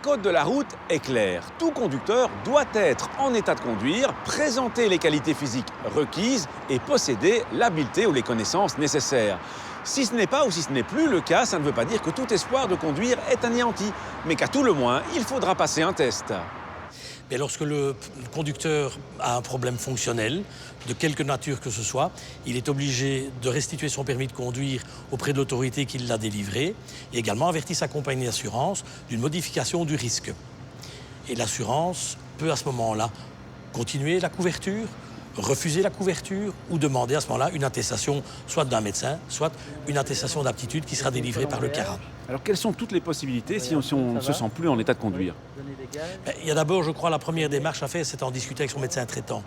code de la route est clair. Tout conducteur doit être en état de conduire, présenter les qualités physiques requises et posséder l'habileté ou les connaissances nécessaires. Si ce n'est pas ou si ce n'est plus le cas, ça ne veut pas dire que tout espoir de conduire est anéanti, mais qu'à tout le moins, il faudra passer un test. Mais lorsque le conducteur a un problème fonctionnel, de quelque nature que ce soit, il est obligé de restituer son permis de conduire auprès de l'autorité qui l'a délivré et également avertir sa compagnie d'assurance d'une modification du risque. Et l'assurance peut à ce moment-là continuer la couverture, refuser la couverture ou demander à ce moment-là une attestation soit d'un médecin, soit une attestation d'aptitude qui sera délivrée par le CARA. Alors quelles sont toutes les possibilités si on ne se sent plus en état de conduire? Il y a d'abord, je crois, la première démarche à faire, c'est en discuter avec son médecin traitant.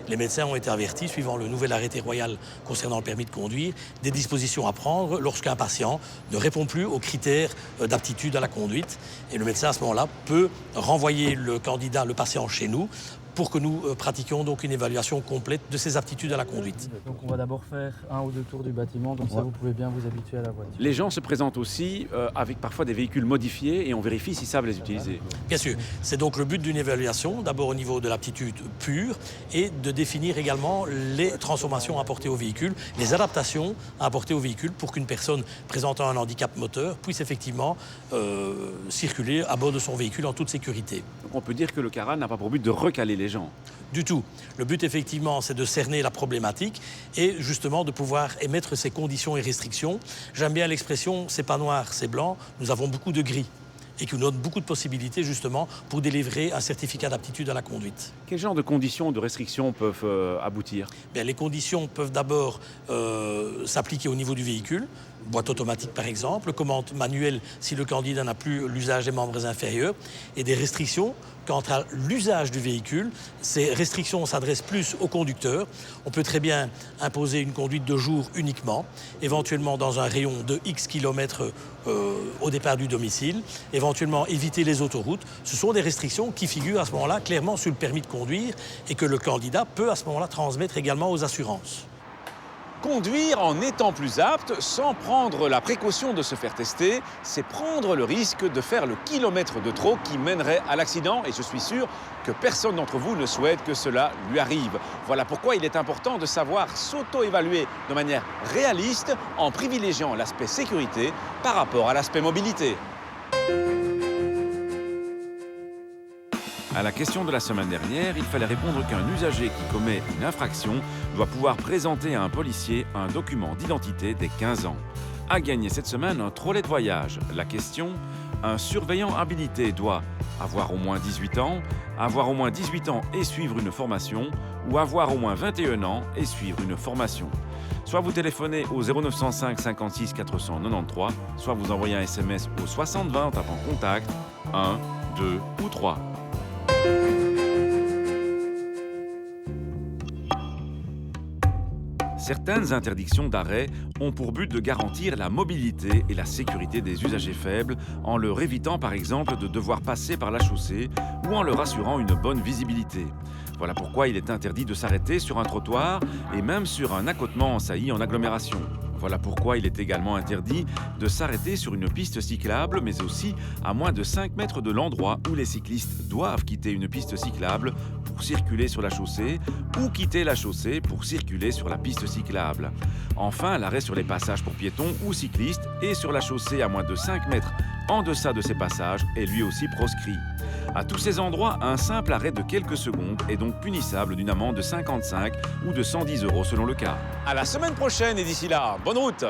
Les médecins ont été avertis, suivant le nouvel arrêté royal concernant le permis de conduire, des dispositions à prendre lorsqu'un patient ne répond plus aux critères d'aptitude à la conduite. Et le médecin, à ce moment-là, peut renvoyer le candidat, le patient chez nous, pour que nous pratiquions donc une évaluation complète de ses aptitudes à la conduite. Donc on va d'abord faire 1 ou 2 tours du bâtiment, comme ça vous pouvez bien vous habituer à la voiture. Les gens se présentent aussi avec parfois des véhicules modifiés et on vérifie s'ils savent les utiliser. Bien sûr, c'est donc le but d'une évaluation, d'abord au niveau de l'aptitude pure et de définir également les transformations apportées au véhicule, les adaptations apportées au véhicule pour qu'une personne présentant un handicap moteur puisse effectivement circuler à bord de son véhicule en toute sécurité. Donc on peut dire que le CARA n'a pas pour but de recaler les gens. Du tout. Le but, effectivement, c'est de cerner la problématique et justement de pouvoir émettre ces conditions et restrictions. J'aime bien l'expression « c'est pas noir, c'est blanc », nous avons beaucoup de gris et qui nous donne beaucoup de possibilités, justement, pour délivrer un certificat d'aptitude à la conduite. Quel genre de conditions, de restrictions peuvent aboutir? Bien, les conditions peuvent d'abord s'appliquer au niveau du véhicule, boîte automatique par exemple, commande manuelle si le candidat n'a plus l'usage des membres inférieurs, et des restrictions quant à l'usage du véhicule. Ces restrictions s'adressent plus au conducteur. On peut très bien imposer une conduite de jour uniquement, éventuellement dans un rayon de X kilomètres au départ du domicile, éventuellement éviter les autoroutes. Ce sont des restrictions qui figurent à ce moment-là clairement sur le permis de conduire et que le candidat peut à ce moment-là transmettre également aux assurances. Conduire en étant plus apte, sans prendre la précaution de se faire tester, c'est prendre le risque de faire le kilomètre de trop qui mènerait à l'accident. Et je suis sûr que personne d'entre vous ne souhaite que cela lui arrive. Voilà pourquoi il est important de savoir s'auto-évaluer de manière réaliste en privilégiant l'aspect sécurité par rapport à l'aspect mobilité. À la question de la semaine dernière, il fallait répondre qu'un usager qui commet une infraction doit pouvoir présenter à un policier un document d'identité dès 15 ans. A gagné cette semaine un trolley de voyage. La question, un surveillant habilité doit avoir au moins 18 ans, avoir au moins 18 ans et suivre une formation, ou avoir au moins 21 ans et suivre une formation. Soit vous téléphonez au 0905 56 493, soit vous envoyez un SMS au 60 20 en tapant contact 1, 2 ou 3. Certaines interdictions d'arrêt ont pour but de garantir la mobilité et la sécurité des usagers faibles en leur évitant par exemple de devoir passer par la chaussée ou en leur assurant une bonne visibilité. Voilà pourquoi il est interdit de s'arrêter sur un trottoir et même sur un accotement en saillie en agglomération. Voilà pourquoi il est également interdit de s'arrêter sur une piste cyclable, mais aussi à moins de 5 mètres de l'endroit où les cyclistes doivent quitter une piste cyclable pour circuler sur la chaussée ou quitter la chaussée pour circuler sur la piste cyclable. Enfin, l'arrêt sur les passages pour piétons ou cyclistes et sur la chaussée à moins de 5 mètres en deçà de ces passages est lui aussi proscrit. À tous ces endroits, un simple arrêt de quelques secondes est donc punissable d'une amende de 55 ou de 110 € selon le cas. À la semaine prochaine et d'ici là, bonne route!